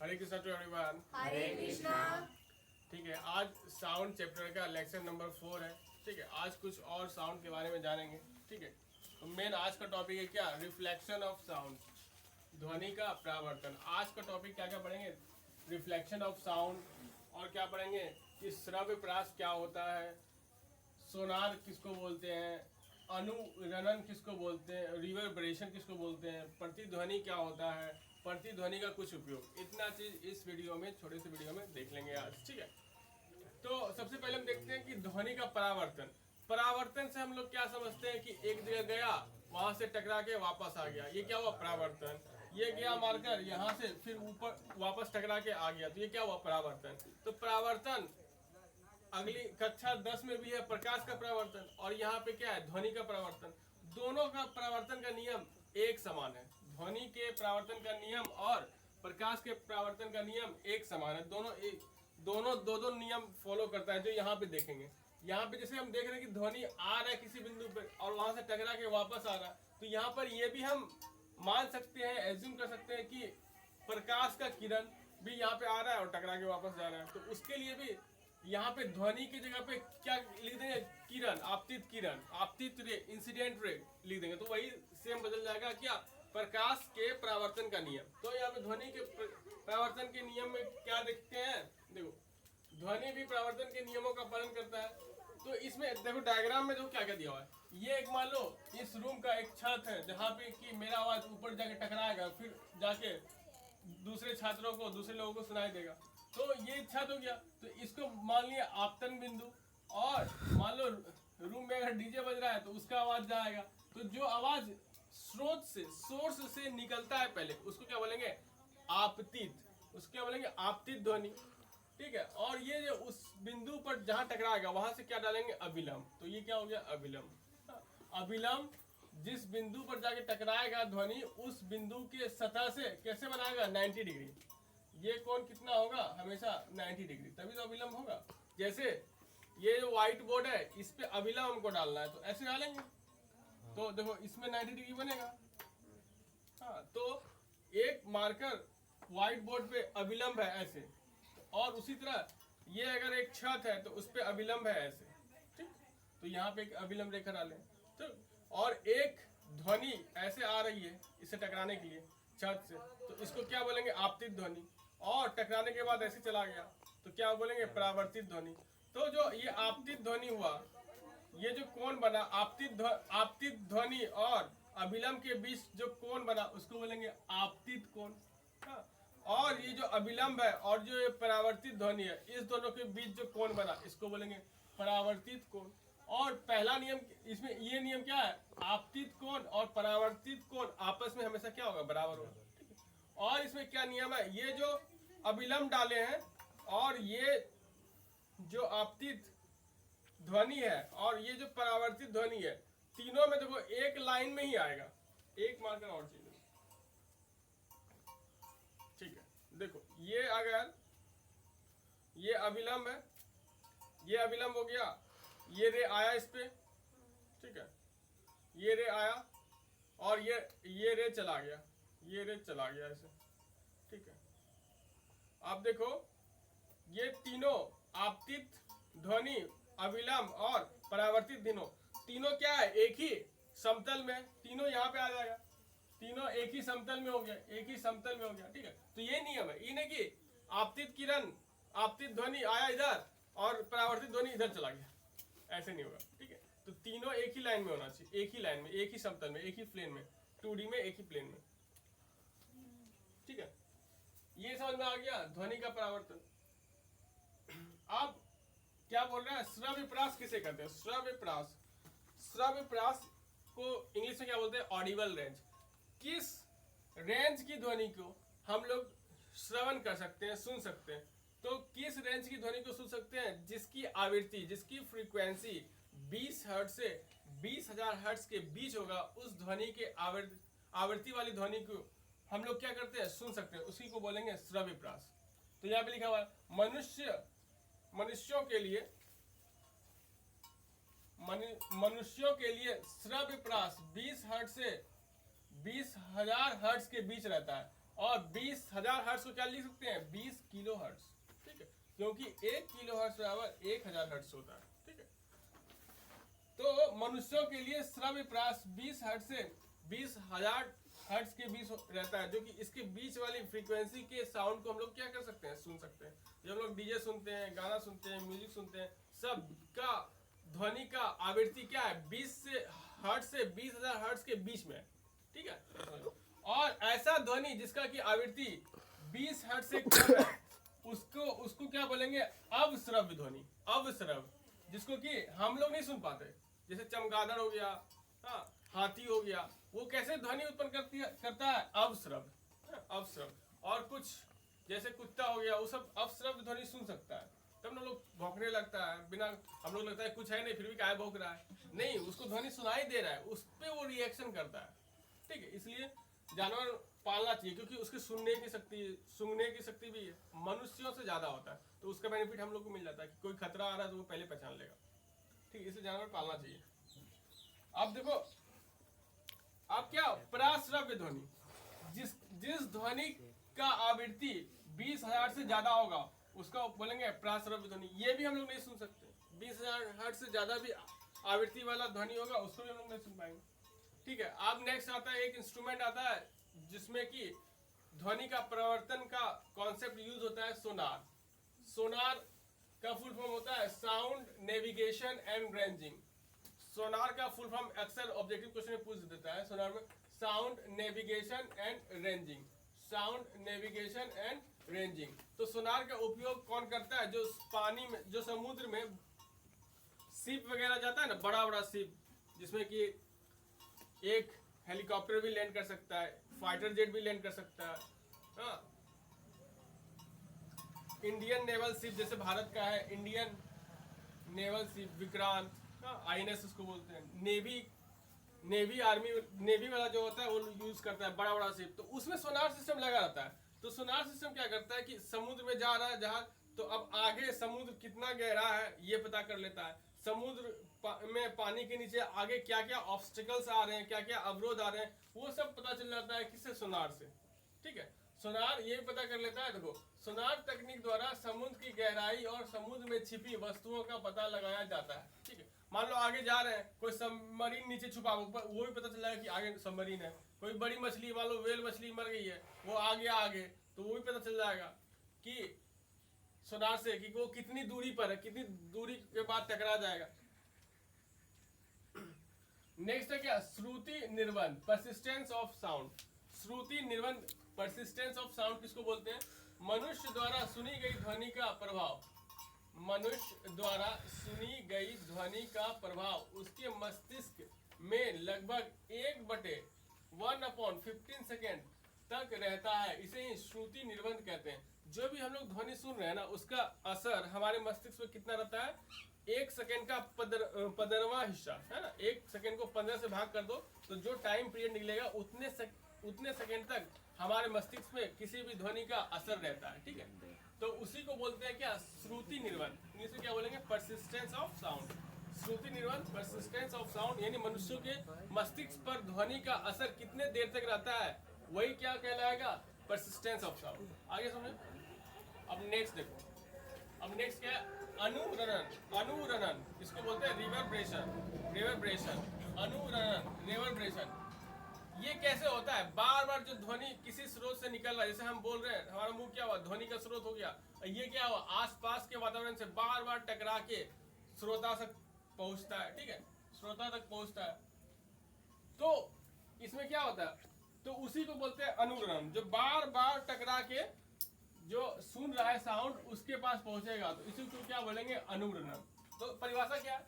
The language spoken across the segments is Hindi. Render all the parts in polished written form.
Hare Krishna to everyone. Hare Krishna. ठीक है, आज साउंड चैप्टर का लेक्चर नंबर 4 है। ठीक है, आज कुछ और साउंड के बारे में जानेंगे। ठीक है, तो मेन आज का टॉपिक है क्या, रिफ्लेक्शन ऑफ साउंड, ध्वनि का परावर्तन। आज का टॉपिक क्या क्या पढ़ेंगे, रिफ्लेक्शन ऑफ साउंड, और क्या पढ़ेंगे कि श्रव्य परास क्या होता है, सोनार किसको बोलते हैं, अनुरणन किसको बोलते हैं, रिवर्बरेशन किसको बोलते हैं, प्रतिध्वनि क्या होता है, प्रतिध्वनि का कुछ उपयोग। इतना चीज इस वीडियो में, छोटे से वीडियो में देख लेंगे आज। ठीक है, तो सबसे पहले हम देखते हैं कि ध्वनि का परावर्तन। परावर्तन से हम लोग क्या समझते हैं कि एक जगह गया, वहां से टकरा के वापस आ गया, ये क्या हुआ परावर्तन। ये गया मारकर यहाँ से फिर ऊपर वापस टकरा के आ गया, तो ये क्या हुआ परावर्तन। तो परावर्तन अगली कक्षा 10 में भी है प्रकाश का परावर्तन, और यहाँ पे क्या है ध्वनि का परावर्तन। दोनों का परावर्तन का नियम एक समान है। ध्वनि के परावर्तन का नियम और प्रकाश के परावर्तन का नियम एक समान है। दोनों दो नियम फॉलो करता है, जो यहाँ पे देखेंगे। यहाँ पे जैसे हम देख रहे हैं कि ध्वनि आ रहा है किसी बिंदु पे और वहां से टकरा के वापस आ रहा है, तो यहाँ पर ये भी हम मान सकते हैं, एज्यूम कर सकते हैं कि प्रकाश का किरण भी यहाँ पे आ रहा है और टकरा के वापस जा रहा है। तो उसके लिए भी यहाँ पे ध्वनि की जगह पे क्या लिख देंगे, किरण, आपतित रे, इंसिडेंट रे लिख देंगे, तो वही सेम बदल जाएगा क्या, प्रकाश के परावर्तन का नियम। तो यहाँ पे ध्वनि के परावर्तन के नियम में क्या देखते हैं, देखो ध्वनि भी परावर्तन के नियमों का पालन करता है। तो इसमें देखो डायग्राम में देखो क्या क्या दिया हुआ है। ये एक मान लो इस रूम का एक छत है, जहाँ पे कि मेरा आवाज ऊपर जाके टकराएगा, फिर जाके दूसरे छात्रों को, दूसरे लोगों को सुनाई देगा। तो ये छत हो गया, तो इसको मान लिया आपतन बिंदु। और मान लो रूम में अगर डीजे बज रहा है तो उसका आवाज जाएगा। तो जो आवाज स्रोत से, सोर्स से निकलता है पहले, उसको क्या बोलेंगे, आपतित, उसको क्या बोलेंगे, आपतित ध्वनि। ठीक है, और ये जो उस बिंदु पर जहां टकराएगा वहां से क्या डालेंगे, अभिलंब। तो ये क्या हो गया, अभिलंब। अभिलंब जिस बिंदु पर जाके टकराएगा ध्वनि, उस बिंदु के सतह से कैसे बनाएगा, 90 डिग्री। ये कोण कितना होगा, हमेशा 90 डिग्री, तभी तो अभिलंब होगा। जैसे ये जो व्हाइट बोर्ड है, इस पे अभिलंब हमको डालना है, तो ऐसे डालेंगे, तो देखो इसमें 90 डिग्री बनेगा। हाँ, तो एक मार्कर व्हाइट बोर्ड पे अभिलंब है ऐसे, और उसी तरह ये अगर एक छत है तो उस पे अभिलंब है ऐसे। ठीक, तो यहाँ पे एक अभिलंब रेखा डालें। तो और एक ध्वनि ऐसे आ रही है इसे टकराने के लिए छत से, तो इसको क्या बोलेंगे, आपतित ध्वनि। और टकराने के बाद ऐसे चला गया तो क्या बोलेंगे, परावर्तित ध्वनि। तो जो ये आपतित ध्वनि हुआ, ये जो कोण बना, आपतित ध्वनि और अभिलंब के बीच जो कोण बना, उसको बोलेंगे आपतित कोण। हाँ, और ये जो अभिलंब है और जो ये परावर्तित ध्वनि है, इस दोनों के बीच जो कोण बना, इसको बोलेंगे परावर्तित कोण। और पहला नियम इसमें, ये नियम क्या है, आपतित कोण और परावर्तित कोण आपस में हमेशा क्या होगा, बराबर होगा। और इसमें क्या नियम है, ये जो अभिलंब डाले हैं और ये जो आपतित ध्वनि है और ये जो परावर्तित ध्वनि है, तीनों में देखो एक लाइन में ही आएगा। एक मार्कर और चाहिए। ठीक है, देखो ये अगर ये अभिलंब है, ये अभिलंब हो गया, ये रे आया इस पे, ठीक है, ये रे आया और ये रे चला गया, ये रे चला गया ऐसे। ठीक है, अब देखो ये तीनों आपतित ध्वनि, अभिलंब और परावर्तित तीनों क्या है, एक ही समतल में, तीनों यहाँ पे आ जाएगा, तीनों एक ही समतल में हो गया, एक ही समतल में हो गया। ठीक है, तो ये नियम है, ये नहीं कि आपतित किरण, आपतित ध्वनि आया इधर और परावर्तित ध्वनि इधर चला गया, ऐसे नहीं होगा। ठीक है, तो तीनों एक ही लाइन में होना चाहिए, एक ही लाइन में, एक ही समतल में, एक ही प्लेन में, 2D में एक ही प्लेन में। ठीक है, ये समझ में आ गया ध्वनि का परावर्तन। अब क्या बोल रहा है, श्रव्य परास किसे कहते हैं, श्रव्य परास। श्रव्य परास को इंग्लिश में क्या बोलते हैं, ऑडिबल रेंज। किस रेंज की ध्वनि को हम लोग श्रवण कर सकते हैं, सुन सकते हैं। तो किस रेंज की ध्वनि को सुन सकते हैं, जिसकी आवृत्ति, जिसकी फ्रीक्वेंसी 20 हर्ट्ज से 20,000 हर्ट्ज के बीच होगा, उस ध्वनि के आवृत्ति वाली ध्वनि को हम लोग क्या करते हैं, सुन सकते हैं, उसी को बोलेंगे श्रव्य परास। तो यहाँ पे लिखा हुआ है, मनुष्यों के लिए श्रव्य परास 20 हर्ट्ज से 20,000 हर्ट्ज के बीच रहता है, और 20,000 हर्ट्ज को क्या लिख सकते हैं, 20 किलो हर्ट्ज, ठीक है, क्योंकि 1 किलो हर्ट्ज बराबर 1000 हर्ट्ज होता है, ठीक है। तो मनुष्यों के लिए श्रव्य प्रास 20 हर्ट्ज से 20,000 हर्ट्ज के बीच रहता है, जो कि इसके बीच वाली फ्रीक्वेंसी के साउंड को हम लोग क्या कर सकते हैं, सुन सकते हैं। जब हम लोग डीजे सुनते हैं, गाना सुनते हैं, म्यूजिक सुनते हैं, सब का ध्वनि का आवृत्ति क्या है, 20 से हर्ट्ज से 20,000 हर्ट्ज के बीच में, ठीक है। और ऐसा ध्वनि जिसका की आवृत्ति 20 हर्ट्ज से कम है, उसको क्या बोलेंगे, अवश्रव्य ध्वनि, अवश्रव्य, जिसको कि हम लोग नहीं सुन पाते। जैसे चमगादड़ हो गया, हाँ, हाथी हो गया, वो कैसे ध्वनि उत्पन्न करता है, अवश्रव्य, अवश्रव्य। और कुछ जैसे कुत्ता हो गया, वो सब अवश्रव्य ध्वनि सुन सकता है, तब ना लोग भौंकने लगता है, बिना हम लोग लगता है कुछ है नहीं फिर भी क्या भौंक रहा है, नहीं, उसको ध्वनि सुनाई दे रहा है, उस पर वो रिएक्शन करता है, ठीक है। इसलिए जानवर पालना चाहिए, क्योंकि उसकी सूंघने की शक्ति भी मनुष्यों से ज्यादा होता है, तो उसका बेनिफिट हम लोग को मिल जाता है कि कोई खतरा आ रहा है तो वो पहले पहचान लेगा, ठीक है, इसलिए जानवर पालना चाहिए। अब देखो, अब क्या, प्राश्रव्य ध्वनि, जिस ध्वनि का आवृत्ति 20,000 से ज्यादा होगा उसका बोलेंगे प्राश्रव्य ध्वनि। ये भी हम लोग नहीं सुन सकते, 20,000 हर्ट्ज से ज्यादा भी आवृत्ति वाला ध्वनि होगा उसको भी हम लोग नहीं सुन पाएंगे, ठीक है। अब नेक्स्ट आता है, एक इंस्ट्रूमेंट आता है जिसमें कि ध्वनि का परिवर्तन का कॉन्सेप्ट यूज होता है, सोनार। सोनार का फुल फॉर्म होता है साउंड नेविगेशन एंड रेंजिंग। सोनार का फुल फॉर्म अक्सर ऑब्जेक्टिव क्वेश्चन में पूछ देता है, सोनार में sound navigation and ranging, sound navigation and ranging. तो सोनार का उपयोग कौन करता है, जो पानी में, जो समुद्र में शिप वगैरह जाता है ना, बड़ा बड़ा शिप, जिसमें कि एक हेलीकॉप्टर भी लैंड कर सकता है, फाइटर जेट भी लैंड कर सकता है, हाँ। इंडियन नेवल शिप जैसे भारत का है Indian naval ship Vikrant, INS उसको बोलते हैं। नेवी आर्मी, नेवी वाला जो होता है वो यूज करता है बड़ा बड़ा शिप, तो उसमें सोनार सिस्टम लगा रहता है। तो सोनार सिस्टम क्या करता है कि समुद्र में जा रहा है जहाज, तो अब आगे समुद्र कितना गहरा है ये पता कर लेता है, समुद्र में पानी के नीचे आगे क्या क्या ऑब्स्टिकल्स आ रहे हैं, क्या क्या अवरोध आ रहे हैं, वो सब पता चल जाता है किससे, सोनार से, ठीक है। सोनार ये पता कर लेता है, देखो सोनार तकनीक द्वारा समुद्र की गहराई और समुद्र में छिपी वस्तुओं का पता लगाया जाता है, ठीक है। मान लो आगे जा रहे हैं, कोई सबमरीन नीचे छुपा, वो भी पता चल जाएगा कि आगे सबमरीन है। कोई बड़ी मछली, मान लो वेल मछली मर गई है, वो आ गया आगे, तो वो भी पता चल जाएगा कि सोनार से कि वो कितनी दूरी पर है, कितनी दूरी के बाद टकरा जाएगा। नेक्स्ट है क्या, श्रुति निर्बंध, परसिस्टेंस ऑफ साउंड। श्रुति निर्बंध, परसिस्टेंस ऑफ साउंड किसको बोलते हैं, मनुष्य द्वारा सुनी गई ध्वनि का प्रभाव, मनुष्य द्वारा सुनी गई ध्वनि का प्रभाव उसके मस्तिष्क में लगभग 1/1/15 सेकेंड तक रहता है, इसे ही श्रुति निर्बंध कहते हैं। जो भी हम लोग ध्वनि सुन रहे हैं ना, उसका असर हमारे मस्तिष्क में कितना रहता है, 1 सेकेंड का 15वां हिस्सा है ना, 1 सेकेंड को 15 से भाग कर दो तो जो टाइम पीरियड निकलेगा उतने सेकेंड तक हमारे मस्तिष्क में किसी भी ध्वनि का असर रहता है, ठीक है। तो उसी को बोलते हैं क्या, श्रुति निर्बंध, इंग्लिश में क्या बोलेंगे, परसिस्टेंस ऑफ साउंड। श्रुति निर्बंध, परसिस्टेंस ऑफ साउंड, यानी मनुष्यों के मस्तिष्क पर ध्वनि का असर कितने देर तक रहता है, वही क्या कहलाएगा, परसिस्टेंस ऑफ साउंड। आगे समझो। अब नेक्स्ट देखो, अब नेक्स्ट क्या है, अनुरणन। अनुरणन इसको बोलते हैं रिवर्ब्रेशन, रिवर्ब्रेशन, अनुरणन, रिवर्ब्रेशन। ये कैसे होता है, बार बार जो ध्वनि किसी स्रोत से निकल रहा है, जैसे हम बोल रहे हैं, हमारा मुंह क्या हुआ, ध्वनि का स्रोत हो गया, ये क्या हुआ, आसपास के वातावरण से बार बार टकरा के श्रोता तक पहुंचता है, ठीक है, श्रोता तक पहुंचता है। तो इसमें क्या होता है, तो उसी को बोलते हैं अनुरणन, जो बार बार टकरा के जो सुन रहा है साउंड उसके पास पहुंचेगा, तो इसी को क्या बोलेंगे, अनुरणन। तो परिभाषा क्या है,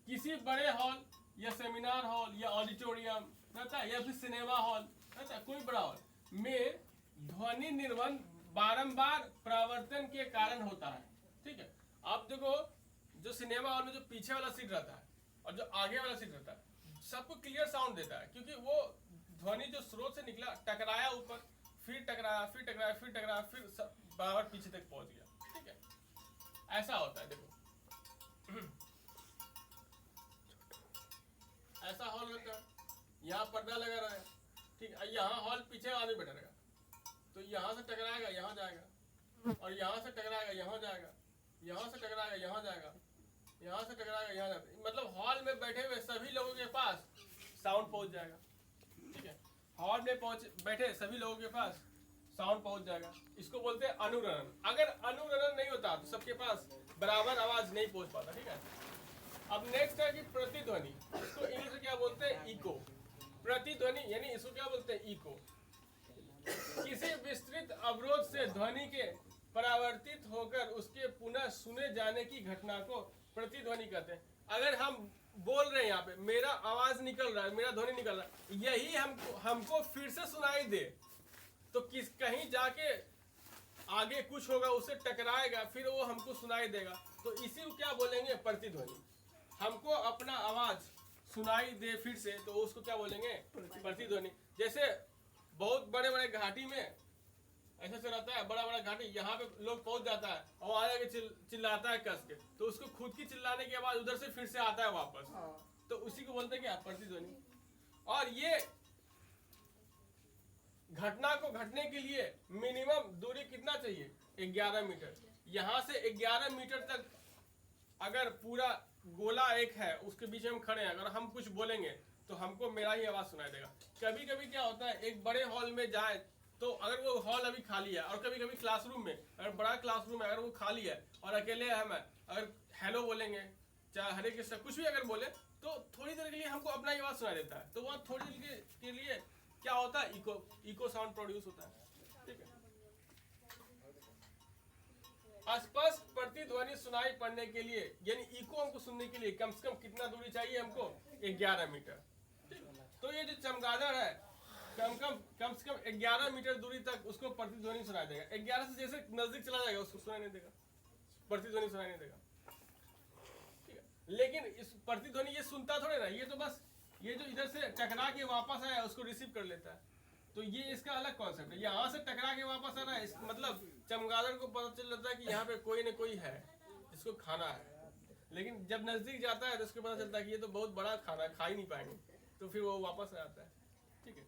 किसी बड़े हॉल या सेमिनार हॉल या ऑडिटोरियम रहता है, या फिर सिनेमा हॉल रहता है, कोई बड़ा हॉल में ध्वनि निर्बंध बारंबार प्रावर्तन के कारण होता है, ठीक है। आप देखो, जो सिनेमा हॉल में जो पीछे वाला सीट रहता है और जो आगे वाला सीट रहता है, सबको क्लियर साउंड देता है, क्योंकि वो ध्वनि जो स्रोत से निकला, टकराया ऊपर, फिर टकराया, फिर टकराया, फिर टकराया, फिर बराबर पीछे तक पहुंच गया, ठीक है। ऐसा होता है, देखो ऐसा हॉल होता है, यहाँ पर्दा लगा रहा है, ठीक है, यहाँ हॉल पीछे आदमी बैठा रहेगा, तो यहाँ से टकराएगा यहाँ जाएगा, और यहाँ से टकराएगा यहाँ जाएगा, यहाँ से टकराएगा यहाँ जाएगा, यहाँ से टकराएगा यहाँ जाएगा। मतलब हॉल में बैठे हुए सभी लोगों के पास साउंड पहुंच जाएगा। ठीक है, हॉल में बैठे सभी लोगों के पास साउंड पहुंच जाएगा। इसको बोलते हैं अनुरणन। अगर अनुरणन नहीं होता तो सबके पास बराबर आवाज नहीं पहुंच पाता। ठीक है, अब नेक्स्ट है कि प्रतिध्वनि। इसको इंग्लिश में क्या बोलते हैं? इको। प्रतिध्वनि यानी इसको क्या बोलते हैं? इको। किसी विस्तृत अवरोध से ध्वनि के परावर्तित होकर उसके पुनः सुने जाने की घटना को प्रतिध्वनि कहते हैं। अगर हम बोल रहे हैं यहाँ पे, मेरा आवाज निकल रहा है, मेरा ध्वनि निकल रहा है, यही हमको फिर से सुनाई दे तो कहीं जाके आगे कुछ होगा, उससे टकराएगा, फिर वो हमको सुनाई देगा, तो इसी को क्या बोलेंगे? प्रतिध्वनि। हमको अपना आवाज सुनाई दे फिर से तो उसको क्या बोलेंगे? प्रतिध्वनि। जैसे बहुत बड़े बड़े घाटी में ऐसा से रहता है, बड़ा बड़ा घाटी, यहाँ पे लोग पहुंच जाता है और आ जाके चिल्लाता है कस के, तो उसको खुद की चिल्लाने के बाद उधर से फिर से आता है वापस, तो उसी को बोलते हैं क्या? प्रतिध्वनि। और ये घटना को घटने के लिए मिनिमम दूरी कितना चाहिए? 11 मीटर। यहाँ से 11 मीटर तक अगर पूरा गोला एक है, उसके बीच में हम खड़े हैं, अगर हम कुछ बोलेंगे तो हमको मेरा ही आवाज सुनाई देगा। कभी कभी क्या होता है, एक बड़े हॉल में जाए तो अगर वो हॉल अभी खाली है, और कभी कभी क्लासरूम में, अगर बड़ा क्लासरूम है, अगर वो खाली है और अकेले हम हैं, अगर हेलो बोलेंगे, चाहे हरे कृष्ण कुछ भी अगर बोले, तो थोड़ी देर के लिए हमको अपना ही आवाज सुनाई देता है। तो वहाँ थोड़ी देर के लिए क्या होता है? इको साउंड प्रोड्यूस होता है। ठीक है, स्पष्ट प्रतिध्वनि सुनाई पड़ने के लिए यानी इको हमको सुनने के लिए कम से कम कितना दूरी चाहिए हमको? 11 मीटर। तो ये जो चमगादड़ है कम से कम 11 मीटर दूरी तक उसको प्रतिध्वनि सुनाई देगा। 11 से जैसे नजदीक चला जाएगा उसको सुनाई नहीं देगा, प्रतिध्वनि सुनाई नहीं देगा। ठीक है, लेकिन इस प्रतिध्वनि ये सुनता थोड़े ना, ये तो बस ये जो इधर से टकरा के वापस आया उसको रिसीव कर लेता है। तो ये इसका अलग कॉन्सेप्ट है। यहाँ से टकरा के वापस आ रहा है, मतलब चमगादड़ को पता चल जाता है कि यहाँ पे कोई न कोई है जिसको खाना है, लेकिन जब नजदीक जाता है तो उसको पता चलता है कि ये तो बहुत बड़ा खाना है, खा ही नहीं पाएंगे, तो फिर वो वापस आ जाता है। ठीक है,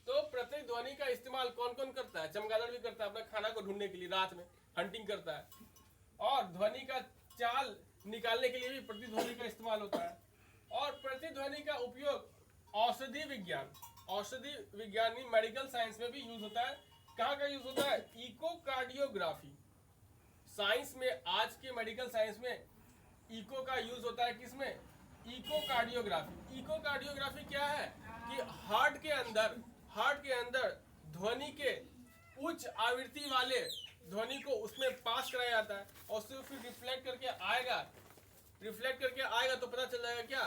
तो प्रतिध्वनि का इस्तेमाल कौन कौन करता है? चमगादड़ भी करता है अपना खाना को ढूंढने के लिए, रात में हंटिंग करता है, और ध्वनि का चाल निकालने के लिए भी प्रतिध्वनि का इस्तेमाल होता है। और प्रतिध्वनि का उपयोग औषधि विज्ञान मेडिकल साइंस में भी यूज होता है। कहाँ का यूज होता है? इकोकार्डियोग्राफी साइंस में, आज के मेडिकल साइंस में इको का यूज होता है। किसमें? इकोकार्डियोग्राफी। इकोकार्डियोग्राफी क्या है कि हार्ट के अंदर ध्वनि के उच्च आवृत्ति वाले ध्वनि को उसमें पास कराया जाता है, और उससे फिर रिफ्लेक्ट करके आएगा तो पता चल जाएगा क्या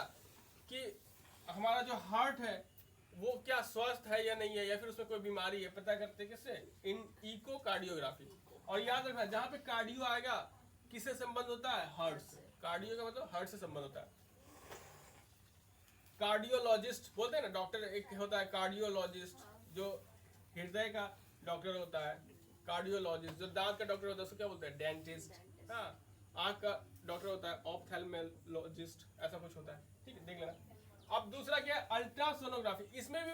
कि हमारा जो हार्ट है वो क्या स्वस्थ है या नहीं है, या फिर उसमें कोई बीमारी है, पता करते किससे? इन इकोकार्डियोग्राफी। और याद रखना, जहाँ पे कार्डियो आएगा किससे संबंध होता है? हार्ट से। कार्डियो का मतलब हार्ट से संबंध होता है। कार्डियोलॉजिस्ट बोलते हैं ना, डॉक्टर एक होता है कार्डियोलॉजिस्ट, जो हृदय का डॉक्टर होता है। कार्डियोलॉजिस्ट जो दांत का डॉक्टर होता है उसको क्या बोलते हैं? डेंटिस्ट। हाँ, आँख का डॉक्टर होता है ऑप्थेल्मोलॉजिस्ट, ऐसा कुछ होता है। ठीक है, देख लेना। अब दूसरा क्या है? अल्ट्रासोनोग्राफी। इसमें भी